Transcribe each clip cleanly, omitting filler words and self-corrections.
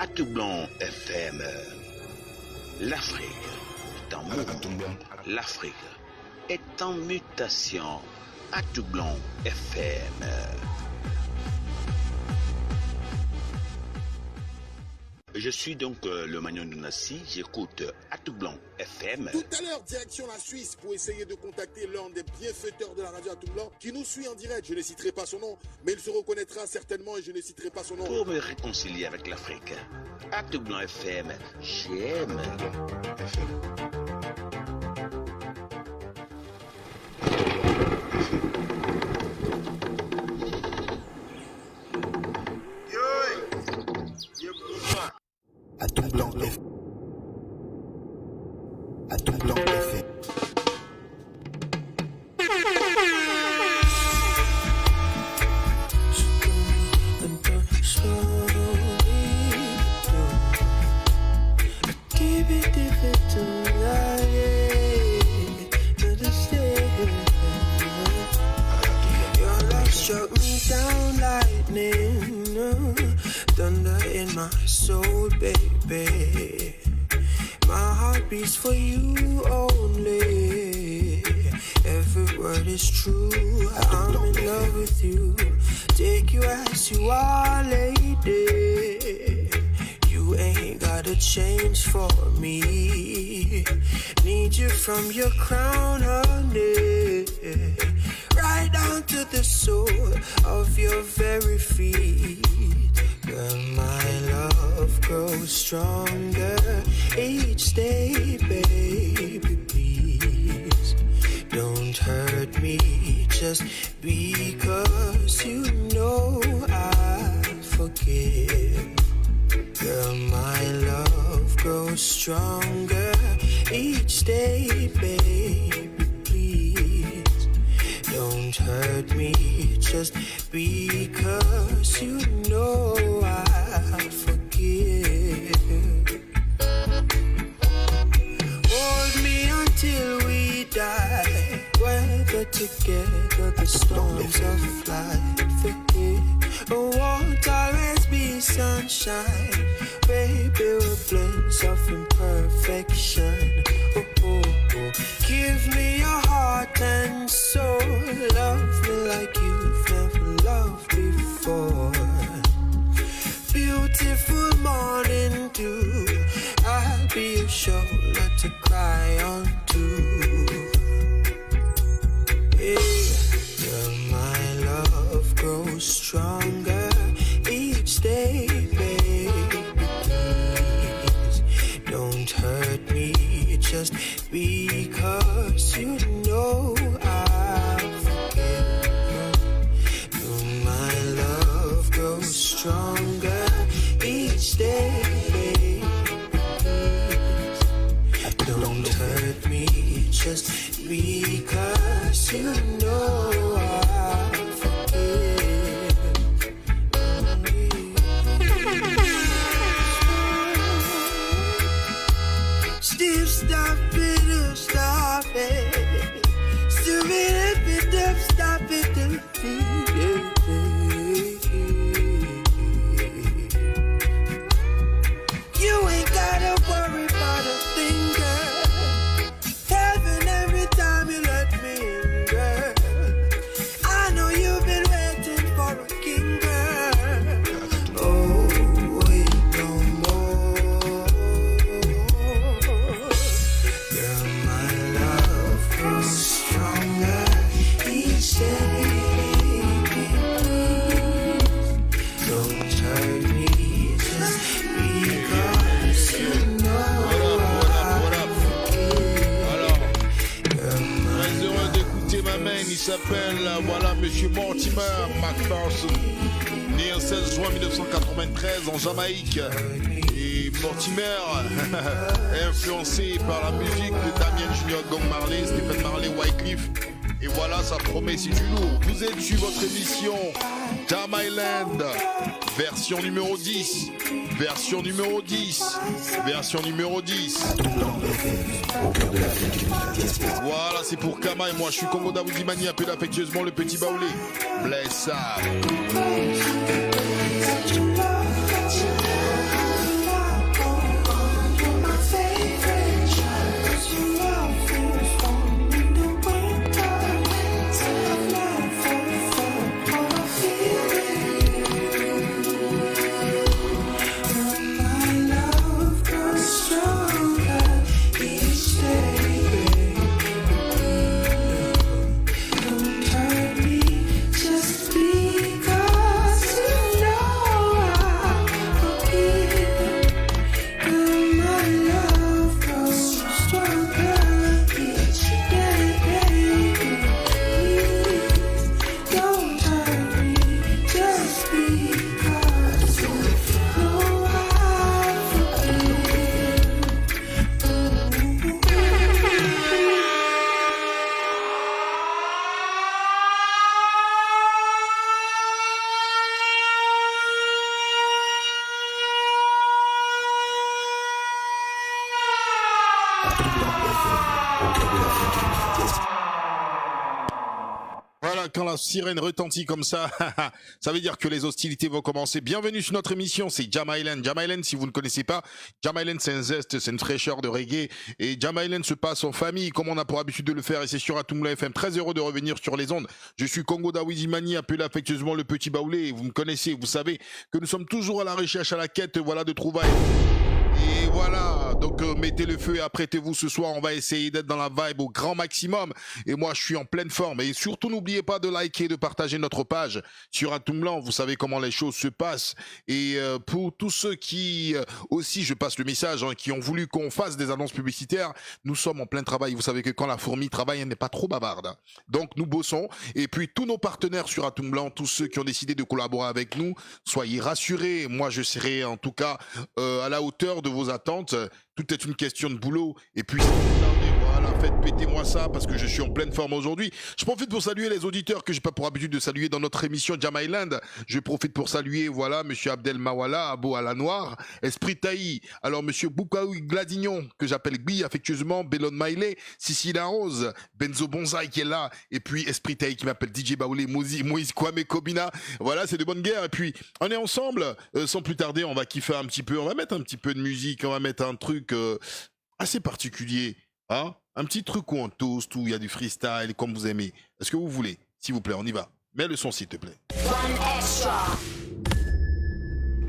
Atoublanc FM. L'Afrique est en mouvement. L'Afrique est en mutation. Atoublanc FM. Je suis donc le Magnon de Nassi, j'écoute Atoublanc FM. Tout à l'heure, direction la Suisse pour essayer de contacter l'un des bienfaiteurs de la radio Atoublanc qui nous suit en direct. Je ne citerai pas son nom, mais il se reconnaîtra certainement et je ne citerai pas son nom. Pour me réconcilier avec l'Afrique, Atoublanc FM, j'aime. Atoublanc FM. Atoublanc FM. Your love struck me down lightning, thunder in my soul, baby. My heart beats for you only. Every word is true. I'm in love with you. Take you as you are, lady. You ain't gotta change for me. Need you from your crown, honey, right down to the sole of your very feet. Girl, my love grows stronger each day, baby, please. Don't hurt me just because you know I forgive. Girl, my love grows stronger each day, baby, please. Don't hurt me just because you know I forgive. Hold me until we die. Weather together the storms of life. Forgive. Won't always be sunshine. Baby, we're blends of imperfection. Oh, oh, oh. Give me your heart and soul. Love me like you've never loved before. Beautiful morning dew. I'll be your shoulder to cry on to. Yeah. Girl, my love grows stronger each day, baby, please. Don't hurt me just because you know I forgive. Girl, my love grows stronger each day, baby, please. Don't hurt me just because you know I forgive. Still stop it, stop it. Still it, stop it. You ain't gotta worry about a thing, girl. Heaven every time you let me in, girl. I know you've been waiting for a king, girl. Oh, wait no more. Girl, my love grows stronger each day. Don't hurt me just because you know I forgive. Girl, my Très heureux d'écouter ma main, il s'appelle, voilà, Monsieur Mortimer McPherson, né le 16 juin 1993 en Jamaïque. Et Mortimer est influencé par la musique de Damien Junior, Gong Marley, Stephen Marley, Wycliffe. Et voilà, ça promet, c'est du lourd. Vous êtes sur votre émission Jam Island, version numéro 10. Version numéro 10. Version numéro 10. Voilà, c'est pour Kama et moi, je suis Congo Daoudimani, appelé affectueusement le petit Baoulé. Bless up. quand la sirène retentit comme ça, ça veut dire que les hostilités vont commencer. Bienvenue sur notre émission, c'est Jam Island. Jam Island, si vous ne connaissez pas, Jam Island, c'est un zeste, c'est une fraîcheur de reggae. Et Jam Island se passe en famille, comme on a pour habitude de le faire, et c'est sur Atoumla FM. Très heureux de revenir sur les ondes. Je suis Congo Dawizimani, appelé affectueusement le Petit Baoulé. Et vous me connaissez, vous savez que nous sommes toujours à la recherche, à la quête, voilà, de trouvailles. Et voilà, donc mettez le feu et apprêtez-vous ce soir, on va essayer d'être dans la vibe au grand maximum. Et moi, je suis en pleine forme. Et surtout, n'oubliez pas de liker, de partager notre page sur Atoumlan. Vous savez comment les choses se passent. Et pour tous ceux qui, aussi, je passe le message, hein, qui ont voulu qu'on fasse des annonces publicitaires, nous sommes en plein travail. Vous savez que quand la fourmi travaille, elle n'est pas trop bavarde. Donc, nous bossons. Et puis, tous nos partenaires sur Atoumlan, tous ceux qui ont décidé de collaborer avec nous, soyez rassurés. Moi, je serai en tout cas à la hauteur de vos attentes. Tout est une question de boulot. Et puis, voilà, faites péter-moi ça parce que je suis en pleine forme aujourd'hui. Je profite pour saluer les auditeurs que j'ai pas pour habitude de saluer dans notre émission Jam Island. Je profite pour saluer, voilà, monsieur Abdel Mawala, Abo à la Noire, Esprit Taï, alors monsieur Boukaoui Gladignon, que j'appelle Gbi affectueusement, Bellon Maillet, Sissi La Rose, Benzo Bonsaï qui est là, et puis Esprit Taï qui m'appelle DJ Baoulé, Moïse Kwame Kobina. Voilà, c'est de bonne guerre. Et puis, on est ensemble. Sans plus tarder, on va kiffer un petit peu. On va mettre un petit peu de musique. On va mettre un truc assez particulier. Hein? Un petit truc où on toast, où il y a du freestyle, comme vous aimez. Est-ce que vous voulez? S'il vous plaît, on y va. Mets le son, s'il te plaît. One extra.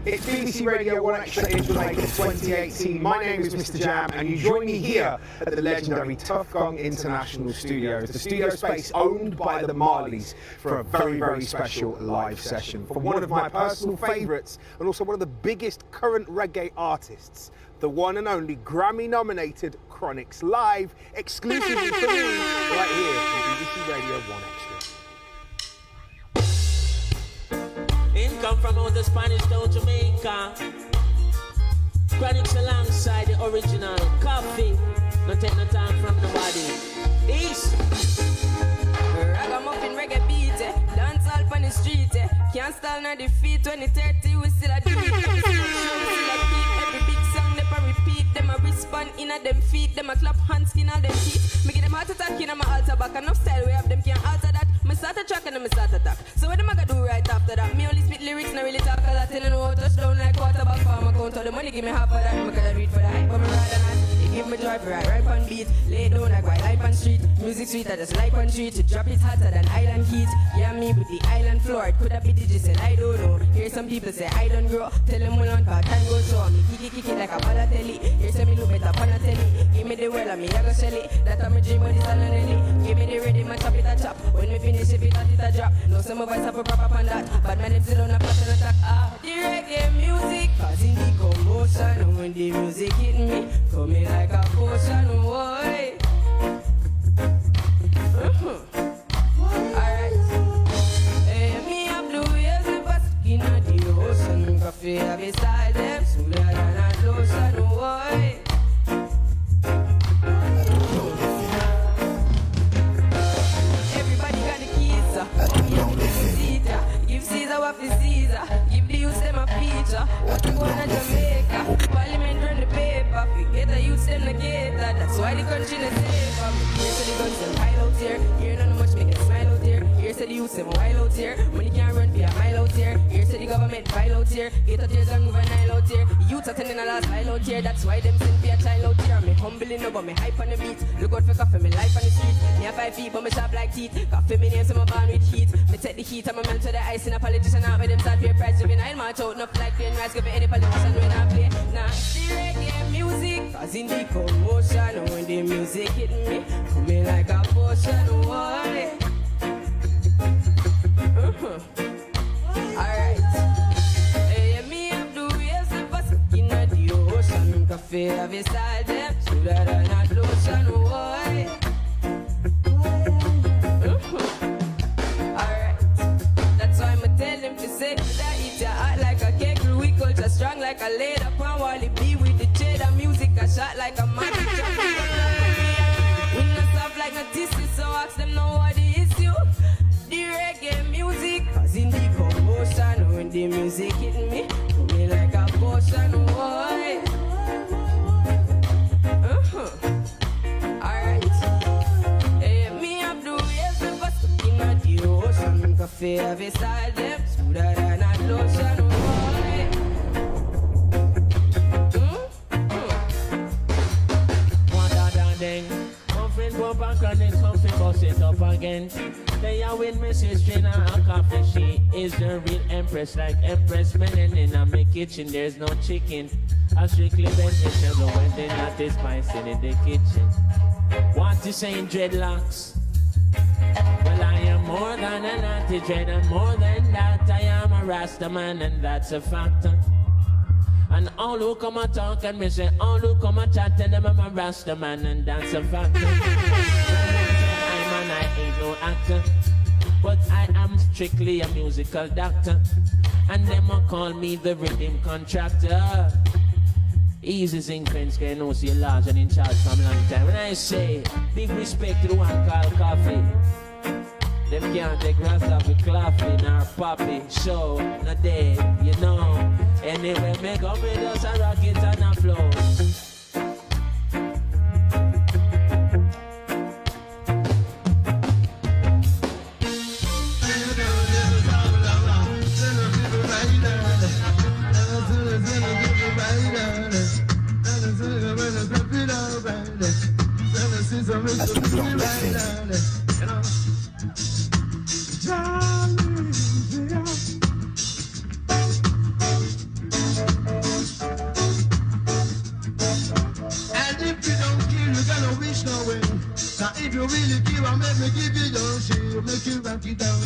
It's BBC Radio 1 Extra in Jamaica 2018. My name is Mr. Jam, and you join me here at the legendary Tuff Gong International Studios, the studio space owned by the Marleys, for a very, very special live session from one of my personal favourites and also one of the biggest current reggae artists, the one and only Grammy-nominated Chronixx, live exclusively for me right here on BBC Radio 1 Extra. Income from out the Spanish town Jamaica. Chronixx alongside the original coffee. No take no time from nobody. East. Ragamuffin reggae beat, dance all on the street. Can't stall nor defeat. 2030 we still a do it. We still a keep every big song they a repeat. Them a respond in a them feet. Them a clap hands skin all them teeth. Me get them heart attack in a my altar back. Enough style we have them can't alter that. Me start a track and then me start attack. So what them a gonna do right after that? Me only spit lyrics, not really talk a lot. And I know touchdown like quarterback farm account. All the money give me half of that. Me coulda read for the hype, but me rather not. It give me joy for right on beat. Lay down like white life on street. Music sweet, I just like on street. To drop it hotter than island heat. Yeah, me with the island floor. It coulda be digital, I don't know. Hear some people say I don't grow. Tell them hold on, cause time goes so. Me kick it like a Balotelli. Hear some me look better on a telly. Give me the world and me I go sell it. That I'm a dream when it's on a nelly. Give me the ready, man, chop it a chop. When we finish it a drop. No some voice have a proper on that. But man, them sit on a pattern attack. The reggae music causing the commotion. When the music hit me, coming like a potion. Boy. Alright. Hey, me have blue ears and basking at the ocean. Coffee have a style them smoother than a lotion. Boy. Everybody got the keys. Give Caesar what for Caesar. Give the youths them a feature. What you want in Jamaica? Parliament run the paper. Forget the youths them together. That's why the country not safer. Here's to the guns them pile out here. Here not much make it smile out here. Here's to the youths them wild out here. Money can't run be a mile out here. Here's to the government file out here. Get out here and move a Nile out here. The youths attending a last mile out here. That's why them send me a child out here. Me humbling up but me hype on the beat. Look out for coffee, me life on the street. Me have 5 feet but me sharp like teeth. Coffee me name so me born with heat. Me take the heat and me melt to the ice in a politician out with them start pay price. Juvenile march out enough like plain rice. Give me any politician when I play. Nah, the reggae music causing the commotion. When the music hit me, coming like a potion. Boy. Alright. Hey, me have the waves of us in the ocean. Coffee have a style them, smoother than a lotion. Boy. Alright. That's why I'ma tell them to say that eat your heart like a cake. We culture strong like a leather. Pan Wally B with the cheddar. Music a shot like a magic. We not soft like a tissue, so ask them know what the issue. The reggae music causing the commotion. When the music hit me, put me like a potion. Boy. Alright. Hey, me have the waves of us in the ocean. fi have a style them smoother than a lotion, oh boy. Water than ding. Comfort pump and chronic, comfort bust it up again. They are with Mrs. Trina and coffee. She is the real empress, like Empress Menen in my kitchen. There's no chicken. I strictly vegetable when they're not spicing in the kitchen. What you saying, dreadlocks? Well, I am more than an anti-dread, and more than that, I am a Rasta man, and that's a fact. And all who come and talk and me say, all who come and chat, tell them I'm a Rasta man, and that's a fact. I ain't no actor, but I am strictly a musical doctor, and them will call me the rhythm contractor. Easy sing French, can know see large and in charge from long time. When I say big respect to the one called Coffee, them can't take Rasta with Coffee nor Poppy, so not dead, you know. Anyway, make up with us a rocket and a flow. À tout blanc FM. And if you don't kill, you're gonna wish no way. Now if you really give, I'll make me give you your shit. Make you rock it down,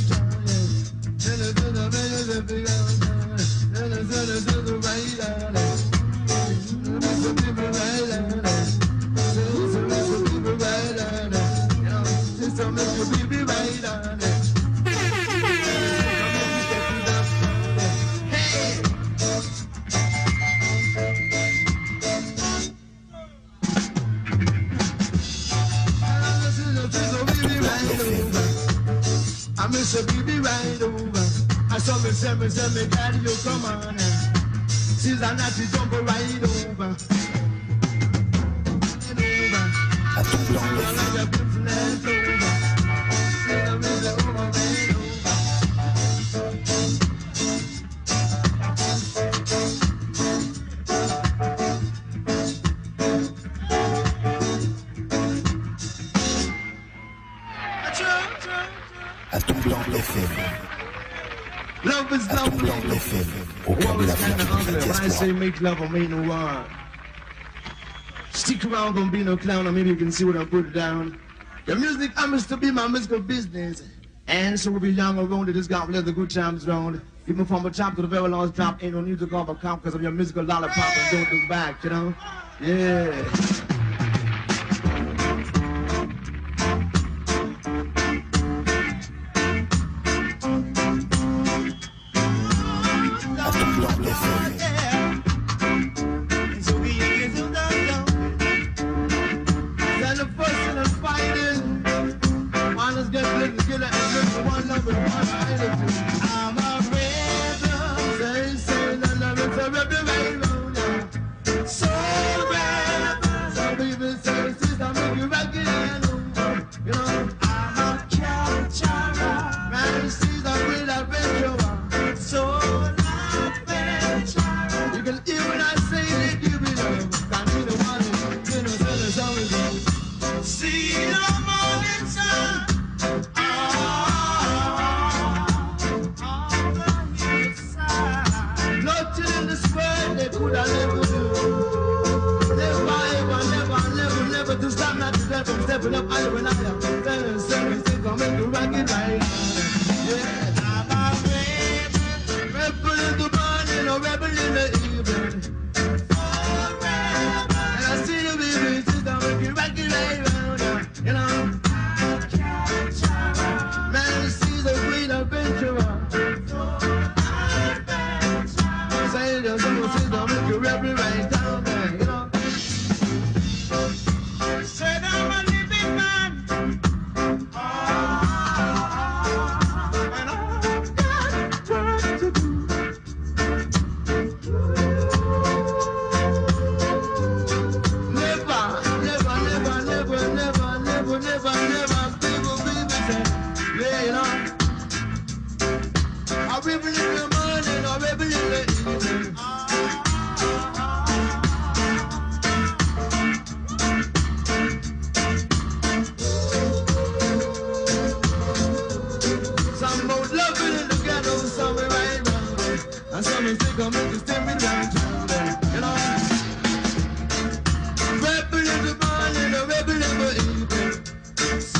I miss a baby right over. I saw me say me daddy, you come on now. She's a natty jump right over. À tout blanc FM. À tout blanc FM. Love is À tout blanc lovely. FM. Au cœur de la vie de la When I diaspora. say make love, I mean no war. Stick around, don't be no clown, or maybe you can see what I put down. The music happens to be my musical business. And so we'll be young around it, this got let the good times round. Even from a chop to the very last drop, ain't no need to call a cop because of your musical lollipop and don't look back, you know? Yeah. À tout blanc FM. I'm a rebel. Say, no, it's a rebel right round now. So rebel. Some people say, sister, make you rock it and you know, I'm a capturer. Man, she's a real adventurer. So adventurer. You can hear when I say that you belong. Can't be the one who tell us how it goes. See the morning sun. Nothing in this world they could have never do. Never to stop, not to step from stepping up higher and higher. Then say, come make the rocket right. Yeah, I'm a rebel in the morning, a rebel in the evening. And I see the baby, sister, make the rocket right round. You know, man, she's a great adventurer. Say the song, sister, make you rebel right down there, you know. Said I'm a living man. And all I've got to do And some is sick of me to step it down to them. You know, rebel little boy in a rebel little evening. So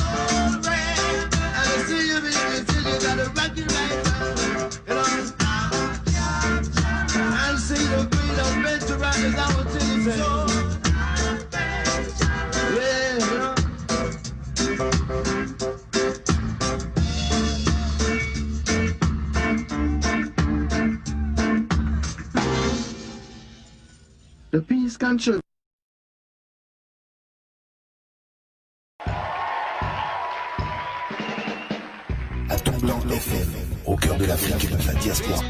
red, and I see you baby, till you gotta rock it right down. You know, and see the queen of veterans is our children. Yeah, you know. The peace country. À Tomblant FM, au cœur de l'Afrique et de la diaspora.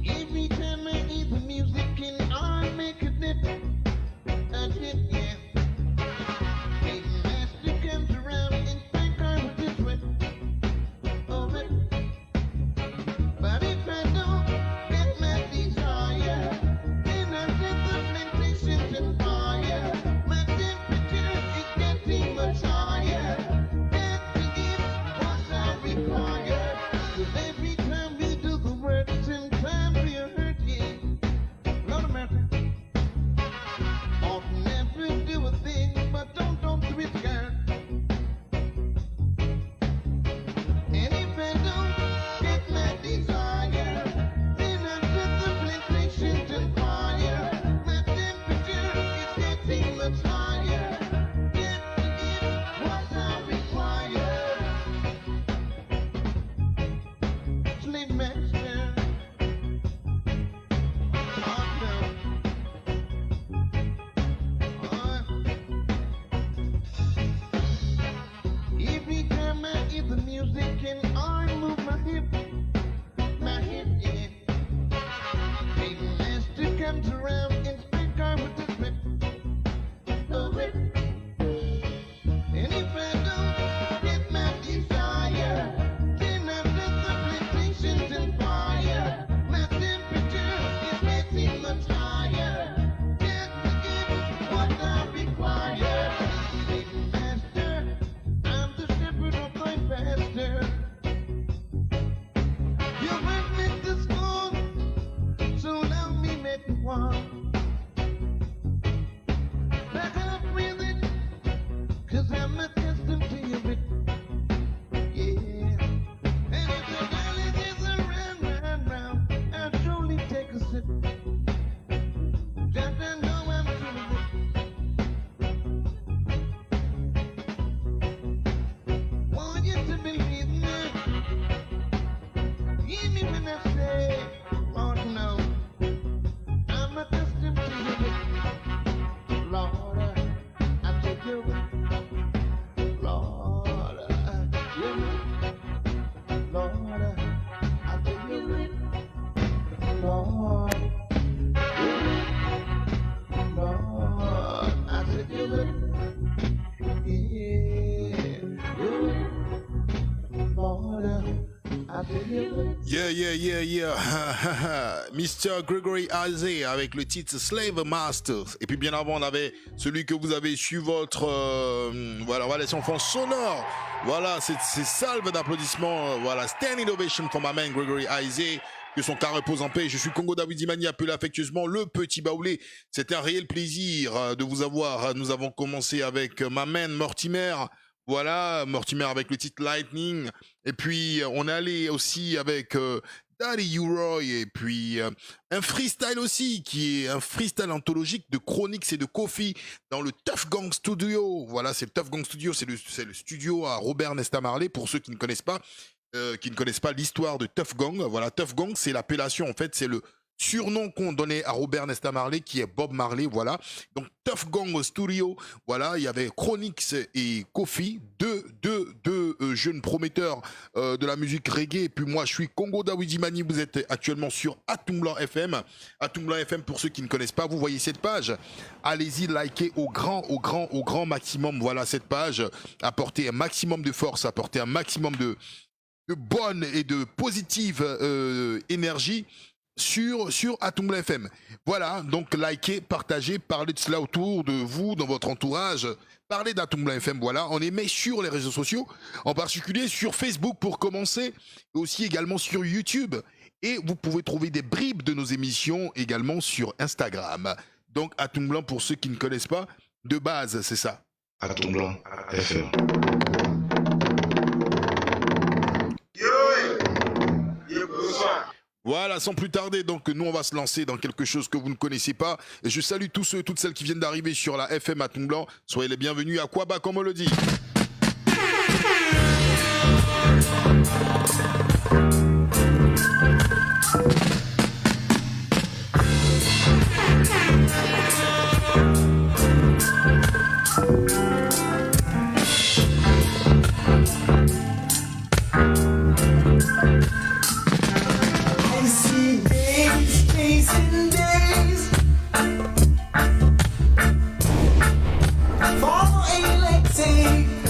Every time I hear the music and I make a dip, a dip, yeah. Big master comes around and think I was this way, oh, it. But if I don't get my desire, then I set the plantations on fire. My temperature is getting much higher. Can't forget what I require. 'Cause every time we do the work, sometimes we are hurting. Lord of mercy. Ought never do a thing, but don't do it, girl. And if I don't get my desire, then I set the plantations on fire. My temperature is getting much higher. Can't forget what I require. Slave master. Awesome. Every time I hear the music and I move my hip, yeah. Big master comes around and speak on with this whip, oh whip. And if I don't get my desire, then I set the plantations on fire. My temperature is getting much higher. Can't forget what I require. Big master, I'm the shepherd of my pastor. You went me to school, so let me make one. Back up with it, 'cause I'm accustomed to your bit. Yeah. And if the dolly is around, I'll surely take a sip. Just to know I'm doing it. Want you to believe me. Hear me when I say, oh no, I'm accustomed to your bit. Lord, I take your bit. Lord, your bit. Lord, I take your bit. Lord, your bit. Lord, I take your bit. Yeah, your bit. Lord, I take your bit. Yeah. Mr. Gregory Isaac avec le titre Slave Master. Et puis bien avant, on avait celui que vous avez su votre voilà, c'est en fond sonore. Voilà, c'est salve d'applaudissements. Voilà, standing ovation for my man Gregory Isaac. Que son cœur repose en paix. Je suis Congo David Imani, appelé affectueusement le Petit Baoulé. C'était un réel plaisir de vous avoir. Nous avons commencé avec ma man Mortimer. Voilà, Mortimer avec le titre Lightning. Et puis, on est allé aussi avec Daddy U-Roy. Et puis, un freestyle aussi, qui est un freestyle anthologique de Chronix et de Kofi dans le Tuff Gang Studio. Voilà, c'est le Tuff Gang Studio. C'est le studio à Robert Nesta Marley, pour ceux qui ne connaissent pas. L'histoire de Tuff Gang. Voilà, Tuff Gang, c'est l'appellation, en fait, c'est le surnom qu'on donnait à Robert Nesta Marley, qui est Bob Marley, voilà. Donc, Tuff Gang Studio, voilà, il y avait Chronix et Kofi, deux jeunes prometteurs de la musique reggae. Et puis moi, je suis Congo Dawidi Mani, vous êtes actuellement sur Atumblant FM. Atumblant FM, pour ceux qui ne connaissent pas, vous voyez cette page. Allez-y, likez au grand maximum, voilà, cette page. Apportez un maximum de force, apportez un maximum de bonne et de positive énergie sur Atombla FM. Voilà, donc likez, partagez, parlez de cela autour de vous, dans votre entourage. Parlez d'Atombla FM, voilà. On est mis sur les réseaux sociaux, en particulier sur Facebook pour commencer, et aussi également sur YouTube. Et vous pouvez trouver des bribes de nos émissions également sur Instagram. Donc Atombla, pour ceux qui ne connaissent pas, de base, c'est ça. Atombla FM. Voilà, sans plus tarder, donc nous on va se lancer dans quelque chose que vous ne connaissez pas. Et je salue tous ceux et toutes celles qui viennent d'arriver sur la FM Atombla. Soyez les bienvenus à Kwaba, comme on le dit. For electing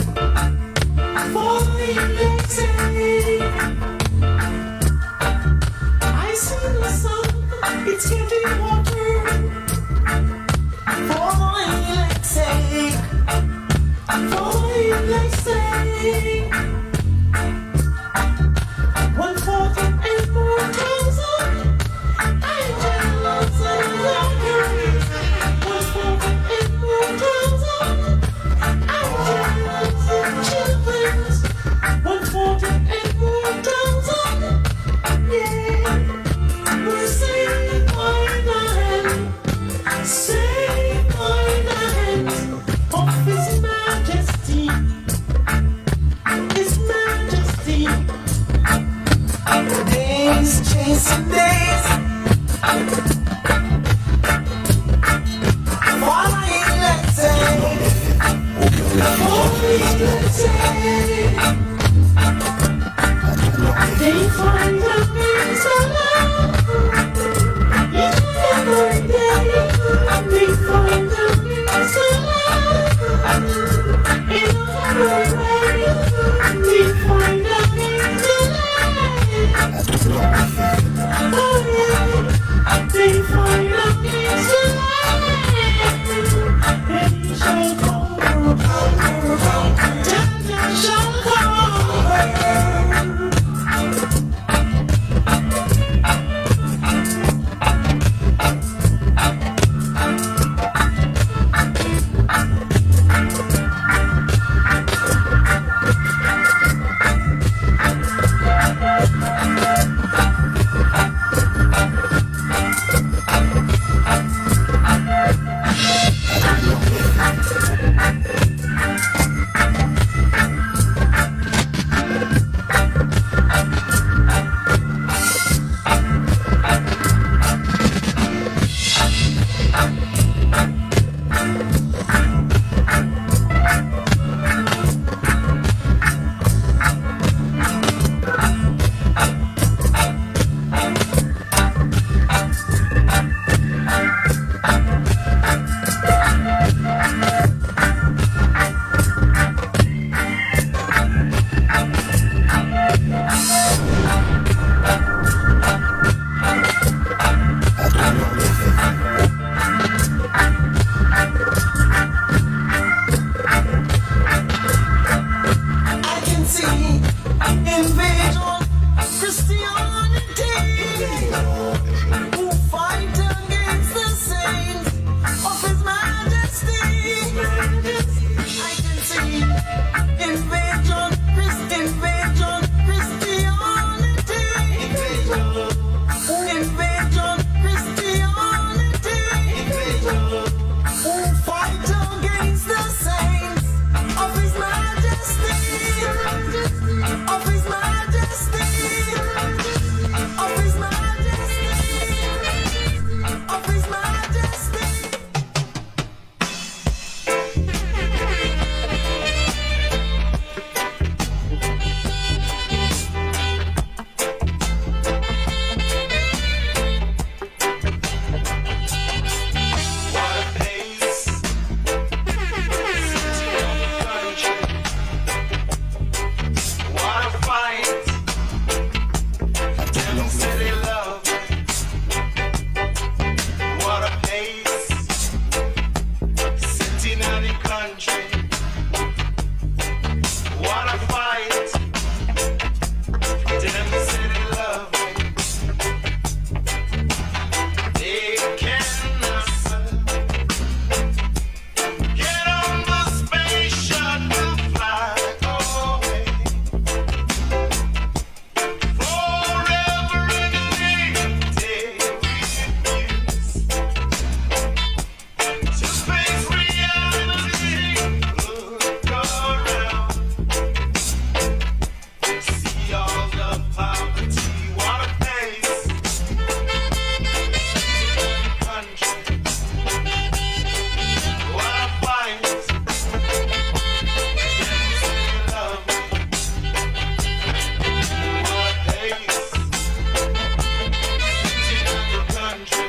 country. What a fight. Them city love. They cannot get on the space shuttle, fly away. Forever and a day, to face reality. Look around, see all the poverty. What a place, country. What a fight, love. What a place, country.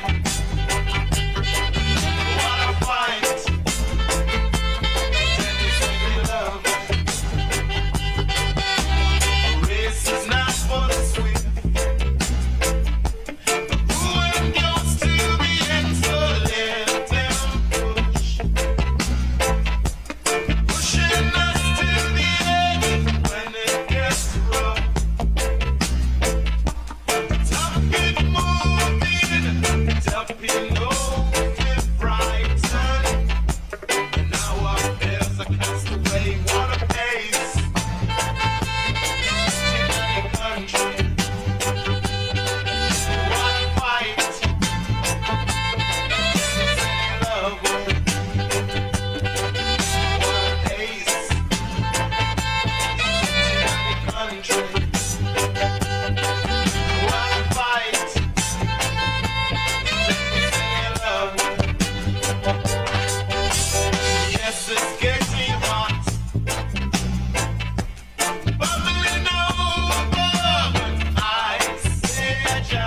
What a fight, love. Race is not for the sweet. Who goes to the end, so let them push. Pushing us to the edge when it gets rough. Tough people moving, tough people get frightened. And now our bears are cast away. What a pace, country. What a fight, love. What a pace, country. What a fight, love. Yes, it's getting hot, bubbling over. I said ya,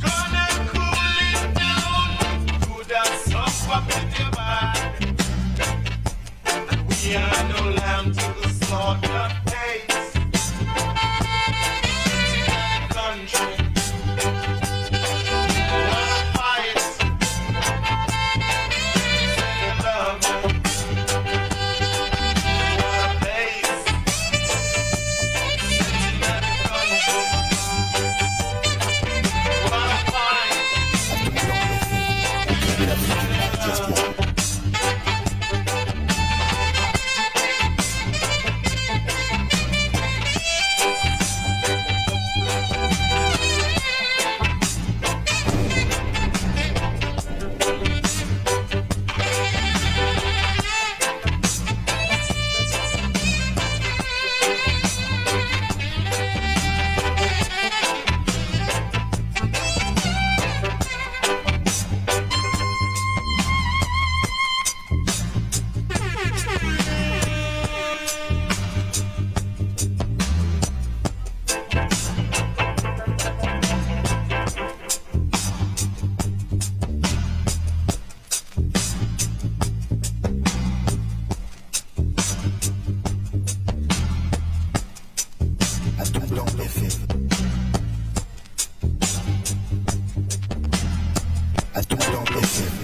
gonna cool it down. Could have suffered with your body. We are no lamb to the slaughter pace. Country. What a fight, love. What a pace, country. What a fight. À tout blanc FM. À tout blanc FM.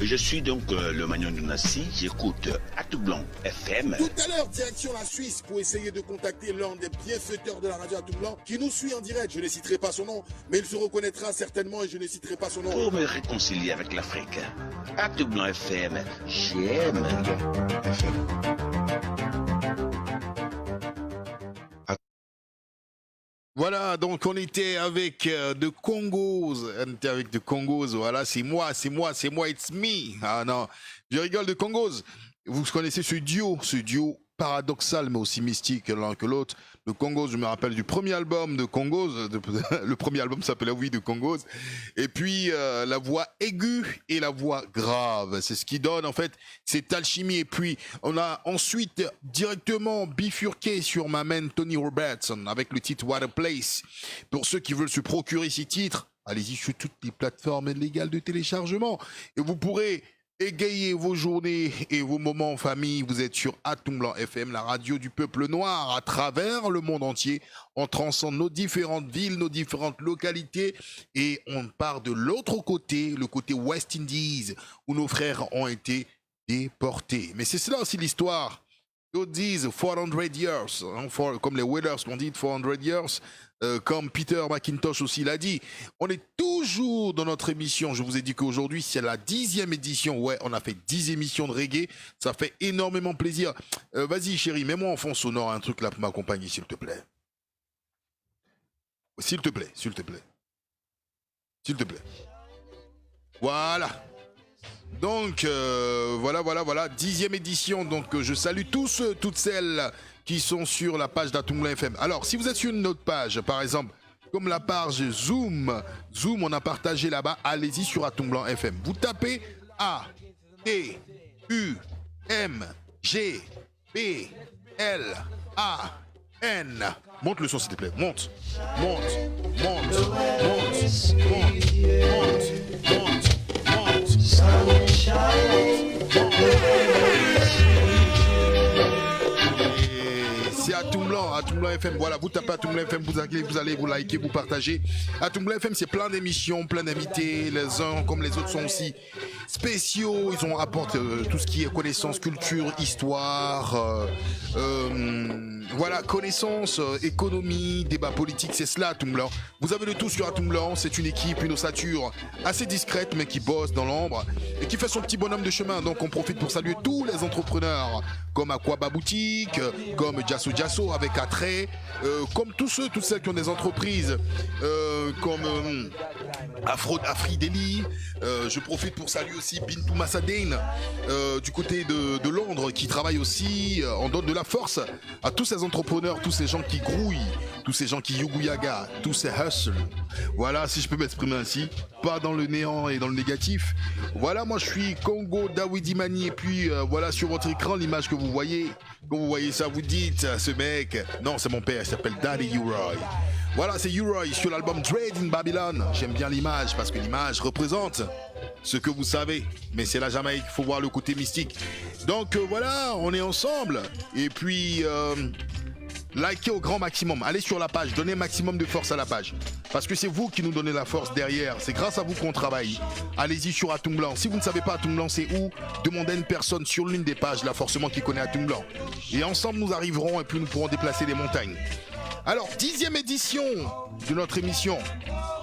Je suis donc le Magnon de Nassi, j'écoute Atoublanc FM. Tout à l'heure, direction la Suisse pour essayer de contacter l'un des bienfaiteurs de la radio Atoublanc qui nous suit en direct. Je ne citerai pas son nom, mais il se reconnaîtra certainement et je ne citerai pas son nom. Pour me réconcilier avec l'Afrique, Atoublanc FM, j'aime. Voilà, donc on était avec The Congos. On était avec The Congos, voilà, c'est moi, it's me. Ah non, je rigole, The Congos. Vous connaissez ce duo paradoxal mais aussi mystique l'un que l'autre. Le Congos, je me rappelle du premier album de Congos. Le premier album s'appelait Oui de Congos. Et puis la voix aiguë et la voix grave. C'est ce qui donne en fait cette alchimie. Et puis on a ensuite directement bifurqué sur ma main Tony Robertson avec le titre What a Place. Pour ceux qui veulent se procurer ces titres, Allez-y sur toutes les plateformes légales de téléchargement. Et vous pourrez égayer vos journées et vos moments en famille. Vous êtes sur Atom Blanc FM, la radio du peuple noir à travers le monde entier. On transcende nos différentes villes, nos différentes localités et on part de l'autre côté, le côté West Indies, où nos frères ont été déportés. Mais c'est cela aussi l'histoire. D'autres disent 400 years, hein, comme les Whalers l'ont dit, 400 years. Comme Peter McIntosh aussi l'a dit, on est toujours dans notre émission. Je vous ai dit qu'aujourd'hui, c'est la 10e édition. Ouais, on a fait 10 émissions de reggae. Ça fait énormément plaisir. Vas-y, chérie, mets-moi en fond sonore un truc là pour m'accompagner, s'il te plaît. S'il te plaît, s'il te plaît. S'il te plaît. Voilà. Donc, voilà. 10e édition. Donc, je salue tous, toutes celles qui sont sur la page d'Atom Blanc FM. Alors, si vous êtes sur une autre page, par exemple, comme la page Zoom, on a partagé là-bas, allez-y sur Atom Blanc FM. Vous tapez A-T-U-M-G-B-L-A-N. Monte le son, s'il te plaît. Monte. C'est Atom Blanc FM. Voilà, vous tapez Atom Blanc FM, vous allez vous liker, vous partager. Atom Blanc FM, c'est plein d'émissions, plein d'invités. Les uns comme les autres sont aussi spéciaux. Ils apportent tout ce qui est connaissance, culture, histoire, voilà, connaissance, économie, débat politique. C'est cela, Atom Blanc. Vous avez le tout sur Atom Blanc. C'est une équipe, une ossature assez discrète, mais qui bosse dans l'ombre et qui fait son petit bonhomme de chemin. Donc, on profite pour saluer tous les entrepreneurs, comme Aquaba Boutique, comme Jasso avec Attrait, comme toutes celles qui ont des entreprises, comme Afri Deli. Je profite pour saluer aussi Bintou Massadine du côté de Londres, qui travaille aussi, on donne de la force à tous ces entrepreneurs, tous ces gens qui grouillent, tous ces gens qui yuguyaga, tous ces hustles. Voilà, si je peux m'exprimer ainsi, pas dans le néant et dans le négatif. Voilà, moi je suis Congo Dawidi Mani, et puis voilà sur votre écran l'image que vous voyez. Quand vous voyez ça, vous dites, ce mec, non, c'est mon père, il s'appelle Daddy U-Roy. Voilà, c'est U-Roy sur l'album Dread in Babylon. J'aime bien l'image parce que l'image représente ce que vous savez. Mais c'est la Jamaïque, il faut voir le côté mystique. Donc voilà, on est ensemble. Et puis, likez au grand maximum. Allez sur la page, donnez maximum de force à la page. Parce que c'est vous qui nous donnez la force derrière. C'est grâce à vous qu'on travaille. Allez-y sur Atom Blanc. Si vous ne savez pas Atom Blanc, c'est où? Demandez à une personne sur l'une des pages, là, forcément, qui connaît Atom Blanc. Et ensemble, nous arriverons et puis nous pourrons déplacer des montagnes. Alors, 10e édition de notre émission.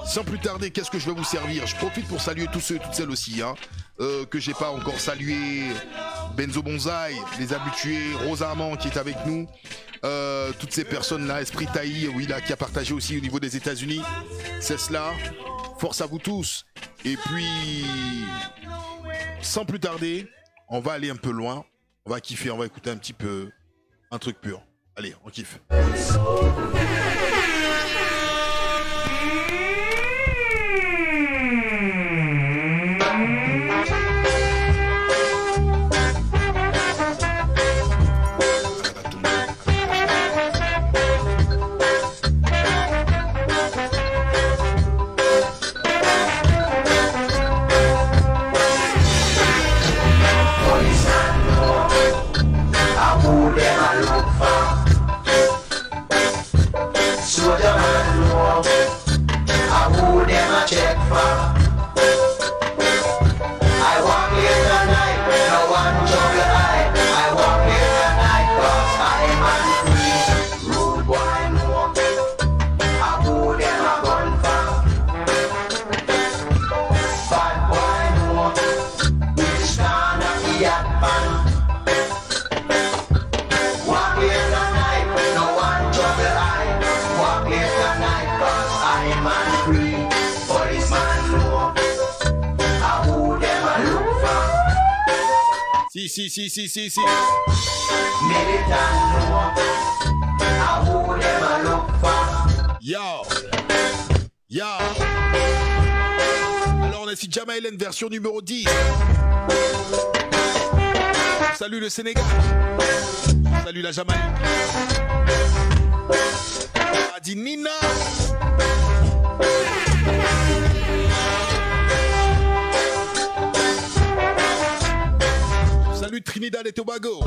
Sans plus tarder, qu'est-ce que je vais vous servir? Je profite pour saluer tous ceux et toutes celles aussi, hein, que j'ai pas encore salué. Benzo Bonsaï, les habitués, Rosa Amand qui est avec nous. Toutes ces personnes-là, Esprit Taï, oui, là, qui a partagé aussi au niveau des États-Unis. C'est cela. Force à vous tous. Et puis, sans plus tarder, on va aller un peu loin. On va kiffer, on va écouter un petit peu un truc pur. Allez, on kiffe. Si. Yo. Alors on est ici Jama Hélène, version numéro 10. Salut le Sénégal. Salut la Jamaïque. Adi Nina. Trinidad et Tobago.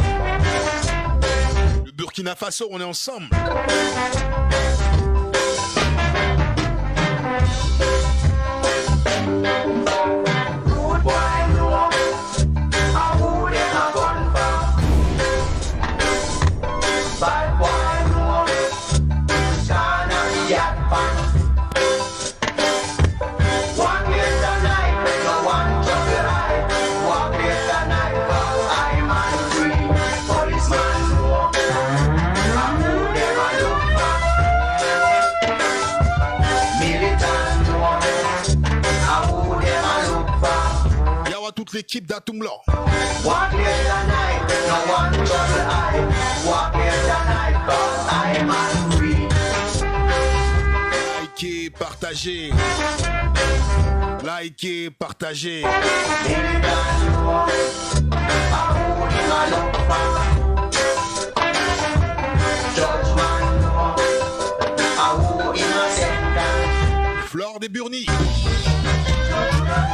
Le Burkina Faso, on est ensemble. Toute l'équipe d'Atumlan. Walk here tonight, no one trouble I. Walk here tonight, cause I'm hungry. Likez, partagez. Likez, partagez. Flore des Burnies.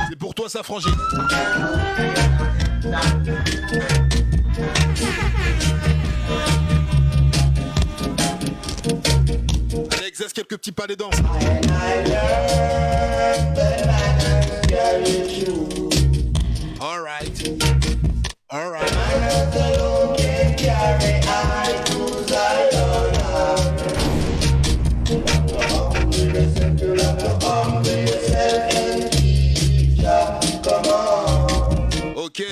C'est pour toi, ça, frangine. Alex, laisse quelques petits pas de danse. All right. All right. Ok.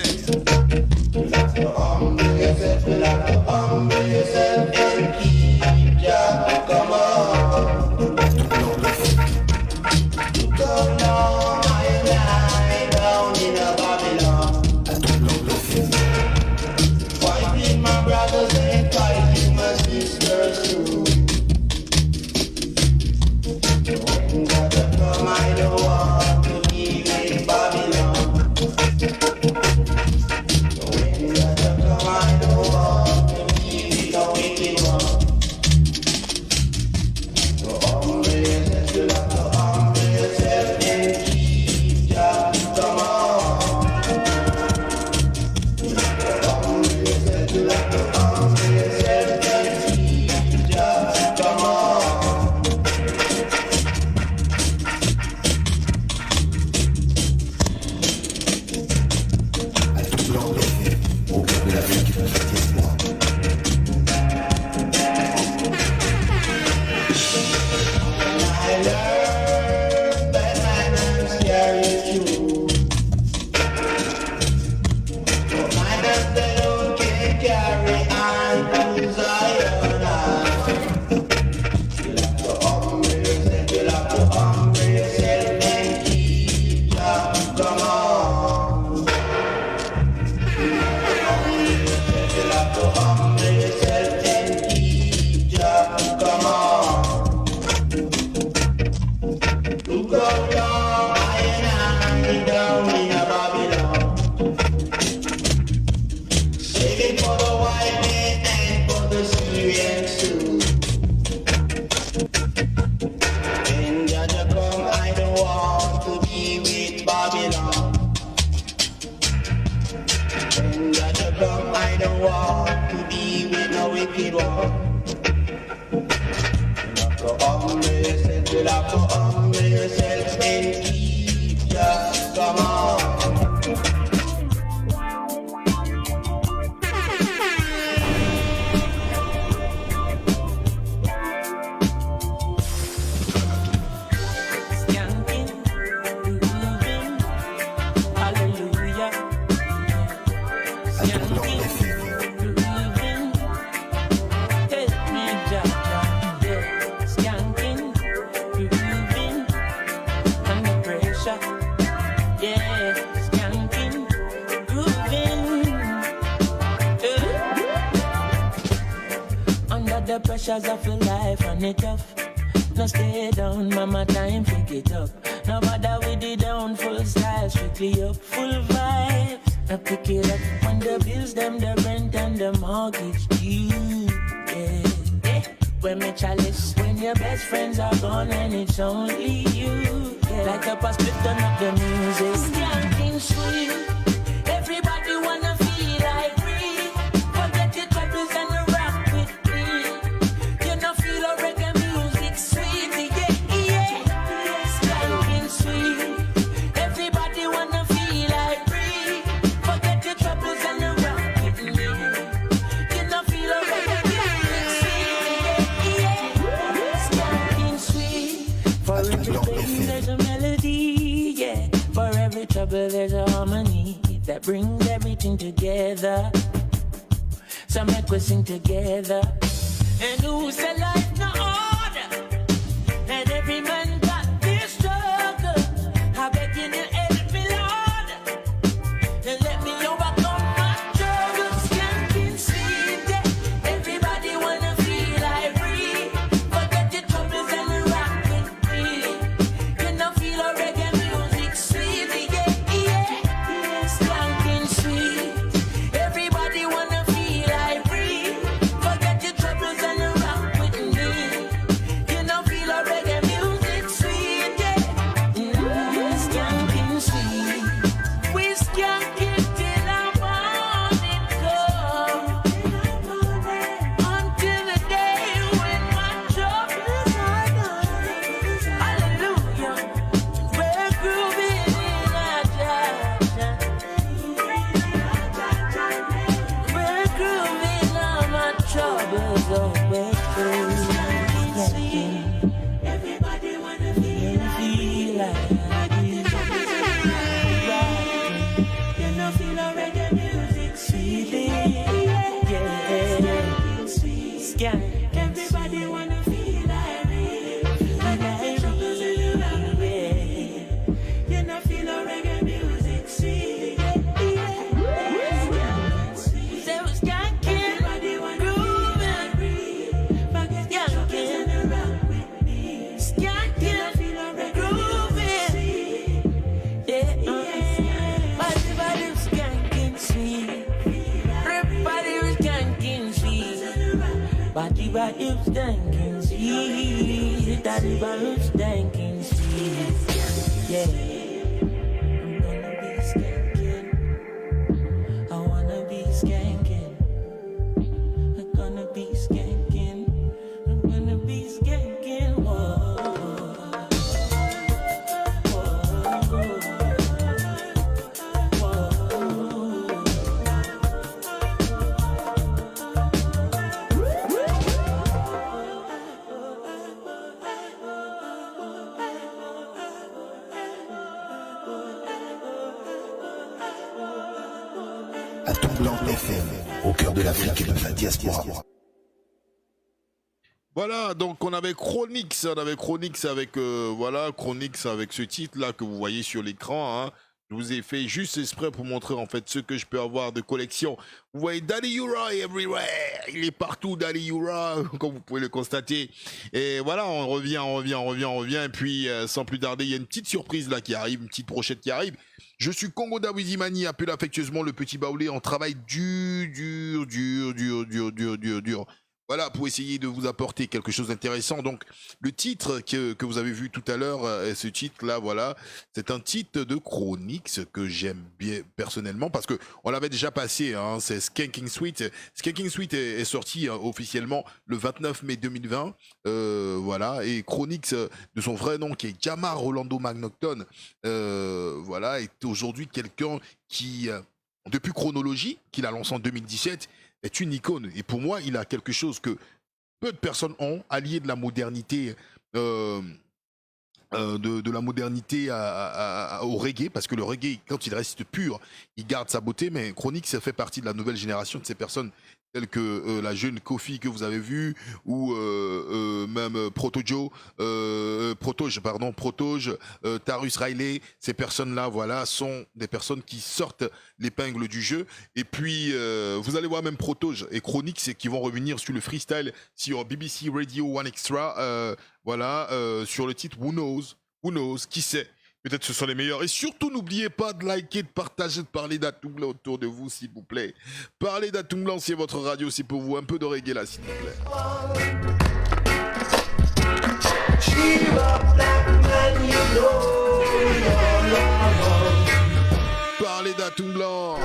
The pressures of your life and it tough. No stay down, mama, time pick it up. No bother with the down, full style, strictly up, full vibes. Now pick it up when the bills, them, the rent and the mortgage due. Yeah. When me chalice, when your best friends are gone and it's only you. Yeah. Like up a split, turn up the music. Skanking sweet, everybody wanna feel like free. trouble, there's a harmony that brings everything together. So make we sing together. And who say life no order? And every man got this struggle. I beg you to help me, Lord, and let me overcome my troubles. Can't be seen. Everybody wanna feel like free. Forget your troubles and rock with me. You know feel a reggae music sweet, yeah, yeah. Skanking sweet. Everybody wanna feel like free. Forget your troubles and rock with me. You know feel a reggae music sweet, yeah. Skanking sweet. We skank it till our morning come. Until the day when my troubles are gone. Hallelujah. We're grooving in our Jaja. We're grooving on my troubles away. Everybody wanna feel like you know feel a reggae music sweet, yeah. Scan. Everybody wanna feel like you know feel a reggae music sweet, yeah. Say we skanking, grooving, skanking, grooving, yeah. Everybody was skanking sweet. Everybody was skanking sweet. Body was skanking sweet. Daddy was skanking sweet. Yeah. I'm gonna be skanking. I wanna be skanking. I'm gonna be skanking. I'm gonna be skanking. Whoa. À Toublanc FM, au cœur de l'Afrique et de la diaspora. Voilà, donc on avait Chronix avec voilà, Chronix avec ce titre là que vous voyez sur l'écran, hein. Je vous ai fait juste exprès pour montrer en fait ce que je peux avoir de collection. Vous voyez Daddy Yura everywhere, il est partout Daddy Yura, comme vous pouvez le constater. Et voilà, on revient, et puis sans plus tarder, il y a une petite surprise là qui arrive, une petite brochette qui arrive. Je suis Congo Dawizimani, appelé affectueusement le petit baoulé, on travaille dur. Voilà, pour essayer de vous apporter quelque chose d'intéressant. Donc, le titre que vous avez vu tout à l'heure, ce titre-là, voilà, c'est un titre de Chronix que j'aime bien personnellement parce que on l'avait déjà passé, hein, c'est Skanking Sweet. Skanking Sweet est sorti officiellement le 29 mai 2020, voilà, et Chronix, de son vrai nom, qui est Jamar Rolando McNaughton, voilà, est aujourd'hui quelqu'un qui, depuis Chronologie, qu'il a lancé en 2017, est une icône. Et pour moi, il a quelque chose que peu de personnes ont, allié de la modernité, de la modernité au reggae, parce que le reggae, quand il reste pur, il garde sa beauté, mais Chronix fait partie de la nouvelle génération de ces personnes telles que la jeune Kofi que vous avez vu, ou même Protoge, Tarus Riley. Ces personnes-là, voilà, sont des personnes qui sortent l'épingle du jeu. Et puis, vous allez voir même Protoge et Chronix qui vont revenir sur le freestyle sur BBC Radio 1 Extra, voilà, sur le titre Who Knows, qui sait. Peut-être ce sont les meilleurs. Et surtout, n'oubliez pas de liker, de partager, de parler d'Atoublanc autour de vous, s'il vous plaît. Parlez d'Atoublanc, c'est votre radio, c'est pour vous. Un peu de reggae là, s'il vous plaît. Parlez d'Atoublanc.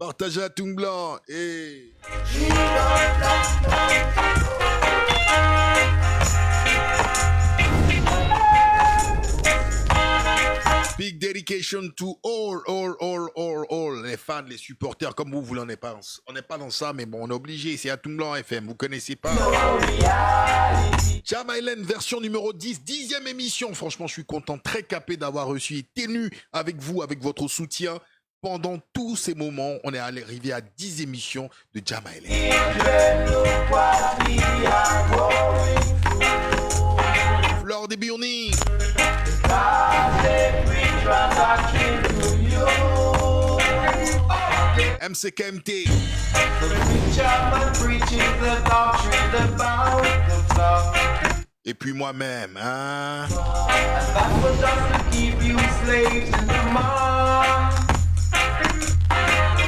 Partagez Atoublanc et... Big dedication to all fans, les supporters comme vous l'en êtes pas. On n'est pas dans ça, mais bon, on est obligé. C'est Atomblanc FM, vous connaissez pas. Jam Island, version numéro 10, 10e émission. Franchement, je suis content, très capé d'avoir reçu et tenu avec vous, avec votre soutien. Pendant tous ces moments, on est arrivé à 10 émissions de Jam Island. Fleur des Burnies. MCKMT. Et puis moi-même, hein.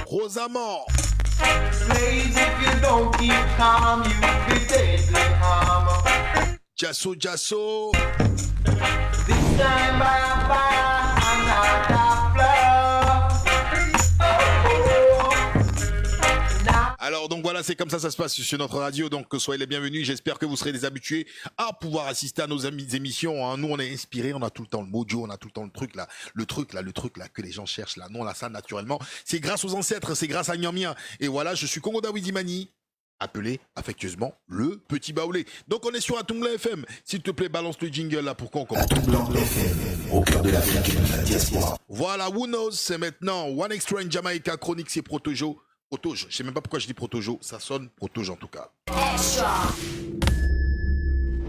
Rosamond. Jasso Jasso. This time by fire, I'm not a Alors donc voilà, c'est comme ça se passe sur notre radio, donc soyez les bienvenus, j'espère que vous serez des habitués à pouvoir assister à nos émissions, hein. Nous on est inspirés, on a tout le temps le mojo, on a tout le temps le truc là que les gens cherchent là, nous on a ça naturellement, c'est grâce aux ancêtres, c'est grâce à Nyamien, et voilà, je suis Kongo Dawidimani, appelé affectueusement le Petit Baoulé. Donc on est sur Atomblanc FM, s'il te plaît balance le jingle là pour qu'on commence. Atomblanc FM, au cœur de l'Afrique et de la diaspora. Voilà, Who Knows, c'est maintenant One Extra in Jamaica, chronique c'est Protojo. Protojo, je sais même pas pourquoi je dis Protojo, ça sonne Protojo en tout cas. Extra.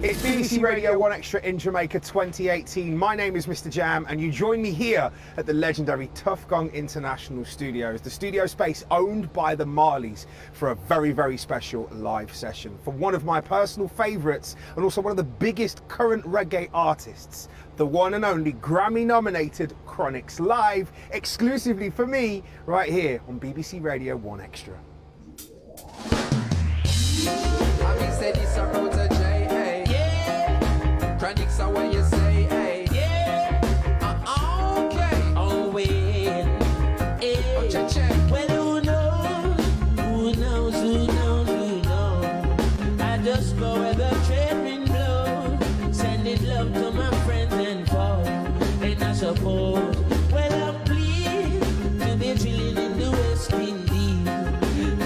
It's BBC Radio 1 Extra in Jamaica 2018. My name is Mr. Jam and you join me here at the legendary Tuff Gong International Studios, the studio space owned by the Marleys, for a very, very special live session for one of my personal favourites and also one of the biggest current reggae artists, the one and only Grammy-nominated Chronixx, live exclusively for me right here on BBC Radio 1 Extra. Chronixx are what you say, hey. Yeah. Okay. Oh, well. Hey. Oh, check. Well, who knows? Who knows? Who knows? Who knows? I just go where the trade wind blows. Sending love to my friends and foes. And I suppose, well, I'm pleased to be chilling in the West Indies.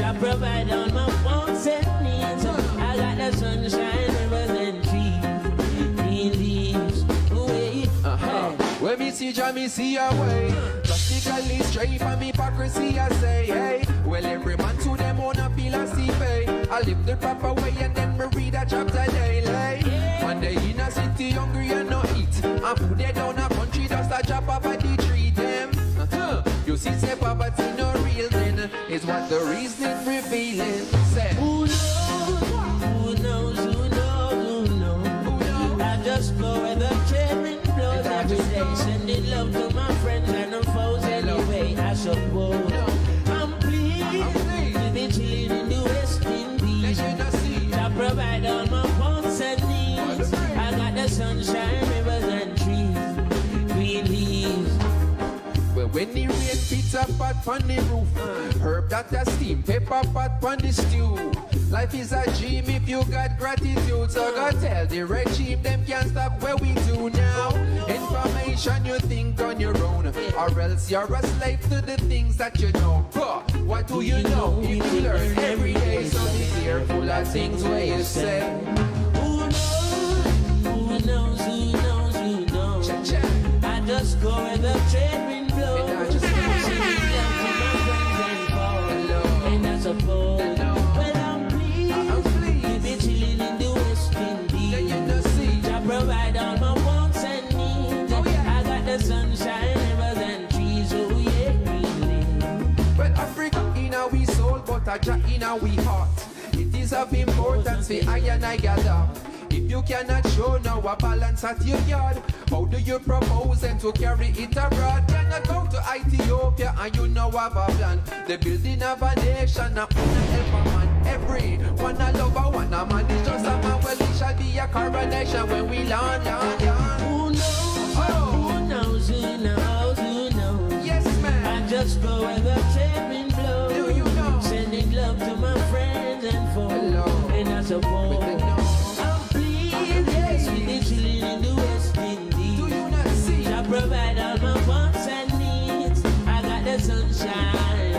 I provide all my wants and needs. I got the sunshine, rivers and trees. When me see Jah, me see a way. Drastically straight from hypocrisy, I say, hey. Well, every man to them own a philosophy. I live the proper way and then me read a chapter daily. One day in a city hungry and no eat. And put it down a country just a drop off of the tree them. You see, say poverty no real thing. Is what the reason revealing. Say, who knows? Who knows? Who knows? Who knows? I just go where the cherry blows every day. Sending love to my friends and the foes anyway. I suppose I'm pleased to be chilling in the West Indies. I provide all my wants and needs. I got the sunshine, rivers and trees, green leaves. Well, when the rain beats a pot on the roof, herb that a steam, pepper pot on the stew. Life is a dream if you got gratitude. So go tell the regime them can't stop where we do now. Information you think on your own, or else you're a slave to the things that you know. But what do you know if you learn every day? So be careful of things where you say. Who knows? Who knows? Who knows? Who knows? I just go where the trade wind blows. And I just go to my friends and foes. And I suppose. Provide all my wants and needs. I got the sunshine, rivers and trees. Oh yeah, really. Well, Africa in our soul, but a Jah in our heart. It is of importance for I and I gather. If you cannot show now a balance at your yard, how do you propose them to carry it abroad? Cannot go to Ethiopia and you know have a plan. The building of a nation, a help a man. Every one a lover, one a man. It's just a man, well it shall be a coronation when we land. Who knows? Oh. Who knows? Who knows? Who knows? Yes, man. I just go where the trade wind blows. Do you know? Sending love to my friends and foes. Hello. And I suppose. I provide all my wants and needs. I got the sunshine,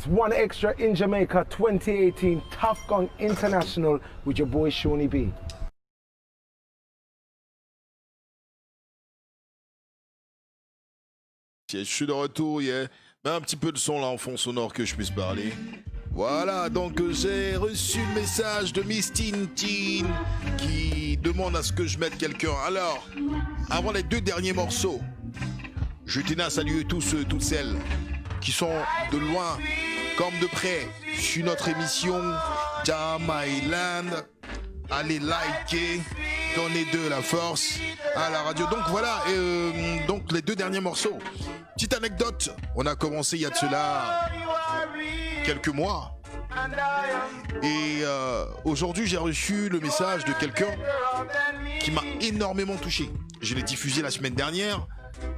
It's One Extra in Jamaica 2018 Tough Gong International with your boy Shawnee B. Je suis de retour, yeah. Mets un petit peu de son là en fond sonore que je puisse parler. Voilà, donc j'ai reçu le message de Miss Tintin qui demande à ce que je mette quelqu'un. Alors, avant les deux derniers morceaux, je tenais à saluer tous ceux, toutes celles qui sont de loin comme de près sur notre émission Jam Island. Allez liker, donnez de la force à la radio. Donc voilà, donc les deux derniers morceaux. Petite anecdote, on a commencé il y a de cela quelques mois. Et aujourd'hui, j'ai reçu le message de quelqu'un qui m'a énormément touché. Je l'ai diffusé la semaine dernière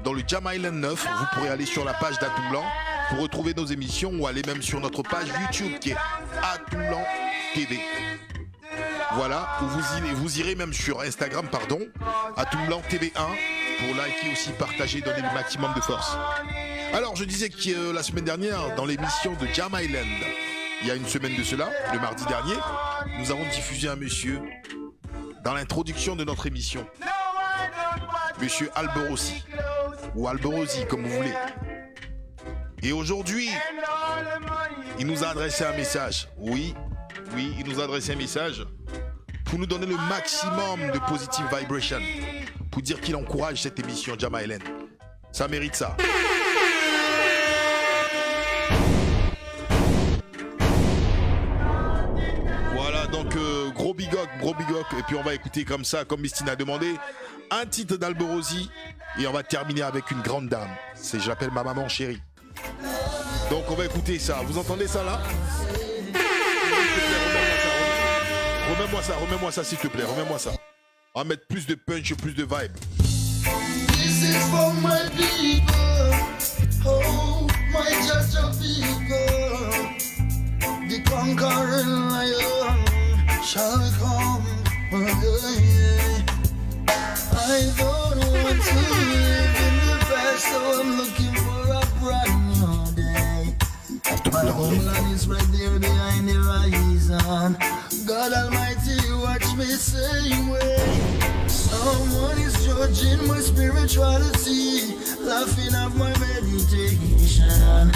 dans le Jam Island 9. Vous pourrez aller sur la page d'Atout Blanc pour retrouver nos émissions ou aller même sur notre page YouTube qui est Atout Blanc TV. Voilà, ou vous irez même sur Instagram, pardon, Atout Blanc TV1 pour liker aussi, partager, donner le maximum de force. Alors, je disais que la semaine dernière, dans l'émission de Jam Island, il y a une semaine de cela, le mardi dernier, nous avons diffusé un monsieur dans l'introduction de notre émission. Monsieur Alborosi, ou Alborosi, comme vous voulez. Et aujourd'hui, il nous a adressé un message. Oui, il nous a adressé un message pour nous donner le maximum de positive vibration, pour dire qu'il encourage cette émission Jam Island. Ça mérite ça. Voilà, donc gros big up, et puis on va écouter comme ça, comme Mistine a demandé, un titre d'Alborosi, et on va terminer avec une grande dame. Je l'appelle ma maman chérie. Donc on va écouter ça. Vous entendez ça là? Remets-moi ça s'il te plaît, remets-moi ça. On va mettre plus de punch, plus de vibe. This is for my people, oh my judge of people. The conquering lion shall come. I don't want to live in the past, so I'm looking for a brand new day. My homeland is right there behind the horizon. God Almighty, watch me same way. Someone is judging my spirituality, laughing at my meditation.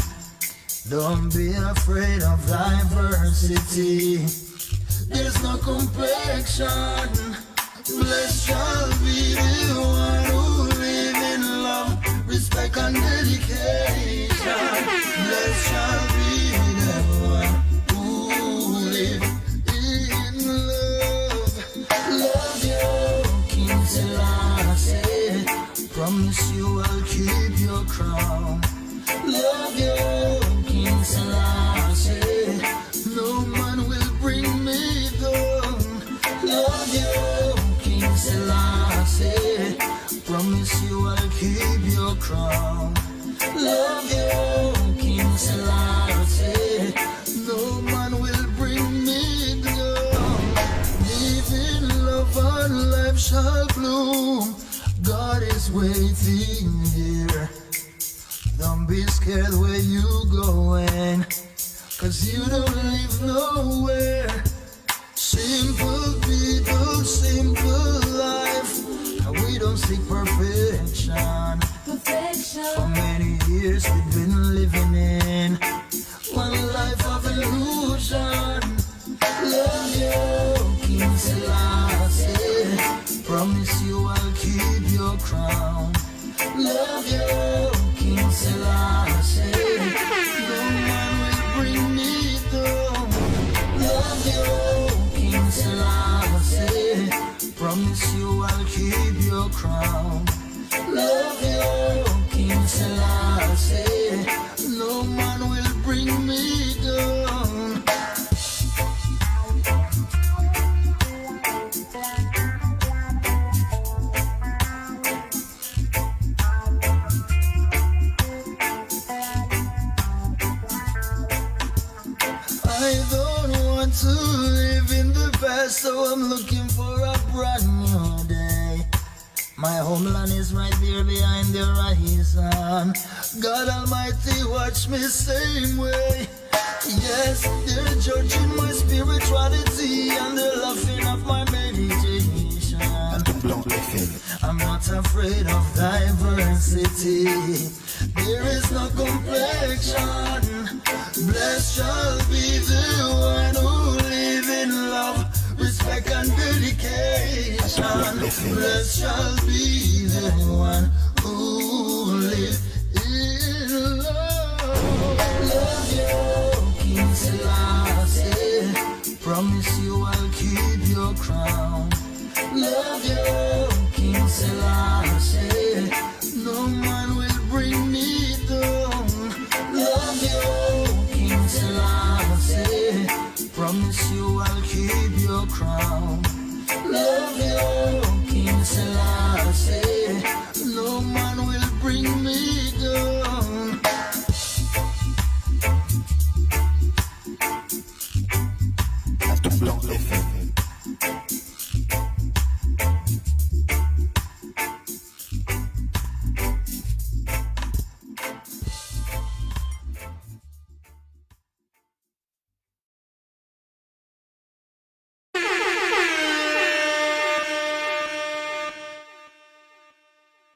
Don't be afraid of diversity. There's no complexion. Blessed shall be the one who live in love, respect and dedication. Blessed shall be the one who live in love. Love you, King Selassie. Promise you I'll keep your crown. Love you, King Selassie. No man will bring me down. Love you, King Selassie. Promise you I'll keep your crown. Love you, King Selassie. No man will bring me down. Live in love and life shall bloom. God is waiting here. Don't be scared where you going, 'cause you don't live nowhere. Simple people, simple life. We don't seek perfection. For many years we've been living in one life of illusion. Love you, King Selassie. Promise you I'll keep your crown. Love you, King Selassie. No man will bring me down. Love you, King Selassie. Promise you I'll keep your crown. Love you, King Selassie. No man will bring me down. I don't want to live in the past, so I'm looking for a brand new day. My homeland is right there behind the horizon. God Almighty, watch me same way. Yes, they're judging my spirituality and they're laughing at my meditation. I'm not afraid of diversity. There is no complexion. Blessed shall be the one who live in love, respect and dedication. Blessed shall be the one who live in love. Love you, King Selassie. Promise you I'll keep your crown. Love you, King Selassie. No man will bring me down. Love you, King Selassie. Promise you I'll keep your crown. Love you, King Selassie. No man will bring me down. Blanc FM.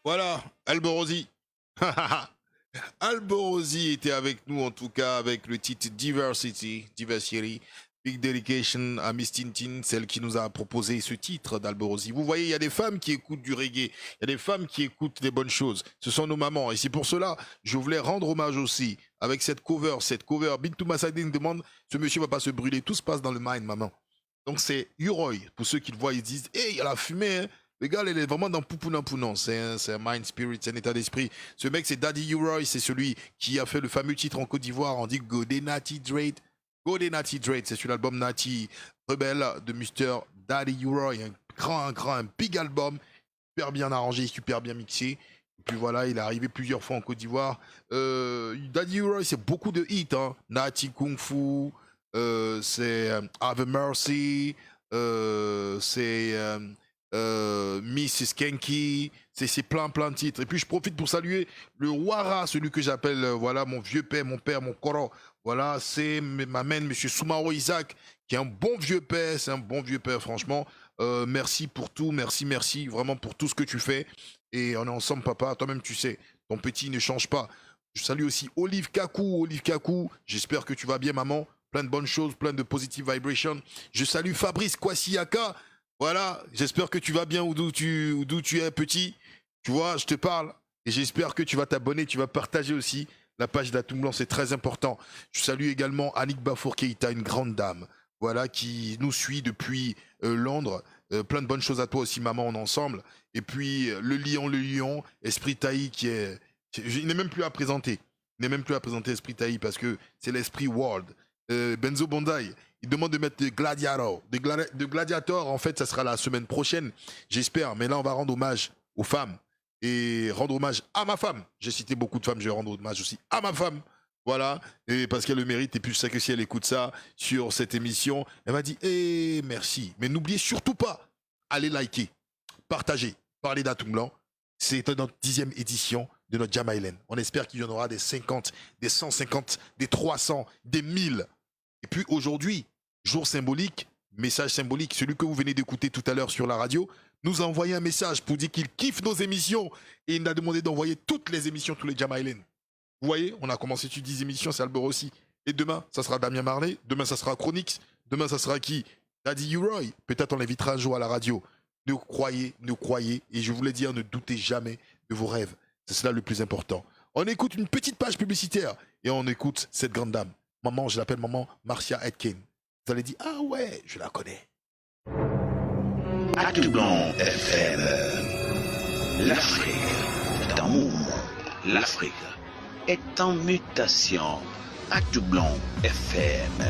Voilà, Alborosi. Alborosi était avec nous en tout cas avec le titre Diversity. Big dedication à Miss Tintin, celle qui nous a proposé ce titre d'Alborosi. Vous voyez, il y a des femmes qui écoutent du reggae, il y a des femmes qui écoutent des bonnes choses. Ce sont nos mamans. Et c'est pour cela, je voulais rendre hommage aussi avec cette cover. Bintou Massadine demande, ce monsieur va pas se brûler, tout se passe dans le mind, maman. Donc c'est Uroy. Pour ceux qui le voient, ils disent, hey, il y a la fumée, hein. Le gars, il est vraiment dans Poupounapounan. C'est un mind spirit, c'est un état d'esprit. Ce mec, c'est Daddy Uroy, c'est celui qui a fait le fameux titre en Côte d'Ivoire. On dit Godé Natty Drake. Godé Natty Drake, c'est sur l'album Natty Rebelle de Mr. Daddy Uroy. Un big album, super bien arrangé, super bien mixé. Et puis voilà, il est arrivé plusieurs fois en Côte d'Ivoire. Daddy Uroy, c'est beaucoup de hits. Hein. Natty Kung Fu, c'est Have Mercy, c'est Miss Skanky, c'est plein de titres. Et puis je profite pour saluer le Wara, celui que j'appelle voilà mon vieux père, mon père, mon Koro. Voilà, c'est m'amène Monsieur Soumaro Isaac, qui est un bon vieux père, c'est un bon vieux père, franchement. Merci pour tout, merci, vraiment pour tout ce que tu fais. Et on est ensemble, papa, toi-même tu sais, ton petit ne change pas. Je salue aussi Olive Kakou, j'espère que tu vas bien, maman. Plein de bonnes choses, plein de positive vibrations. Je salue Fabrice Kwasiaka. Voilà, j'espère que tu vas bien d'où tu es, petit. Tu vois, je te parle. Et j'espère que tu vas t'abonner, tu vas partager aussi la page d'Atoum Blanc, c'est très important. Je salue également Annick Bafour Keïta, une grande dame, voilà, qui nous suit depuis Londres. Plein de bonnes choses à toi aussi, maman, on est ensemble. Et puis, le lion, Esprit Taï, il n'est même plus à présenter. Esprit Taï, parce que c'est l'Esprit World. Benzo Bondaï, il demande de mettre de Gladiator. De Gladiator, en fait, ça sera la semaine prochaine, j'espère. Mais là, on va rendre hommage aux femmes et rendre hommage à ma femme. J'ai cité beaucoup de femmes, je vais rendre hommage aussi à ma femme. Voilà, et parce qu'elle le mérite. Et puis, je sais que si elle écoute ça sur cette émission, elle m'a dit merci. Mais n'oubliez surtout pas, allez liker, partager, parler d'Atoum Blanc. C'est notre 10e édition de notre Jam Island. On espère qu'il y en aura des 50, des 150, des 300, des 1000. Et puis aujourd'hui, jour symbolique, message symbolique, celui que vous venez d'écouter tout à l'heure sur la radio, nous a envoyé un message pour dire qu'il kiffe nos émissions et il nous a demandé d'envoyer toutes les émissions, tous les Jam Island. Vous voyez, on a commencé sur 10 émissions, c'est Alborosi. Et demain, ça sera Damien Marley, demain, ça sera Chronix, demain, ça sera qui? Daddy Uroy. Peut-être on l'invitera un jour à la radio. Nous croyez, et je voulais dire, ne doutez jamais de vos rêves. C'est cela le plus important. On écoute une petite page publicitaire et on écoute cette grande dame. Maman, je l'appelle maman Marcia Aitken. Vous allez dire, ah ouais, je la connais. Atoum Blanc FM. L'Afrique est en mouvement. L'Afrique est en mutation. Atoum Blanc FM.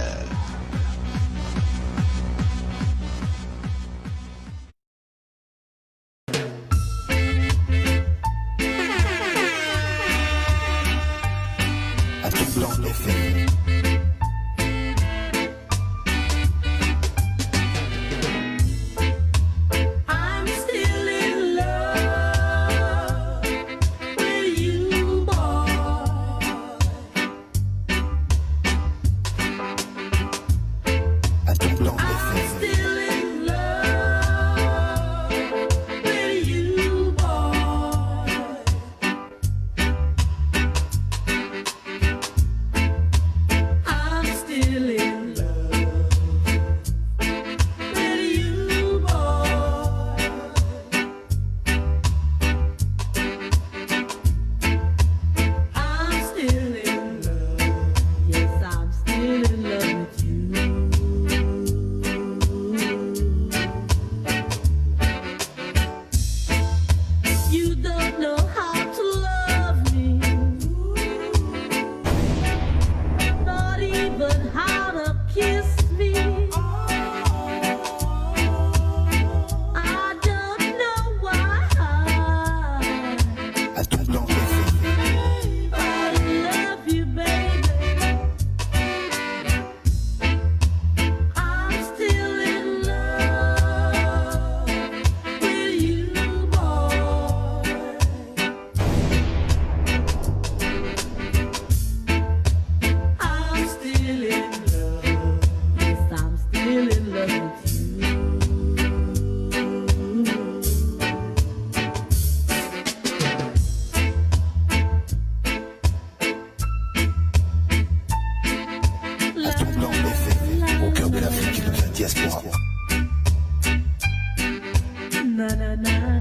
na na na.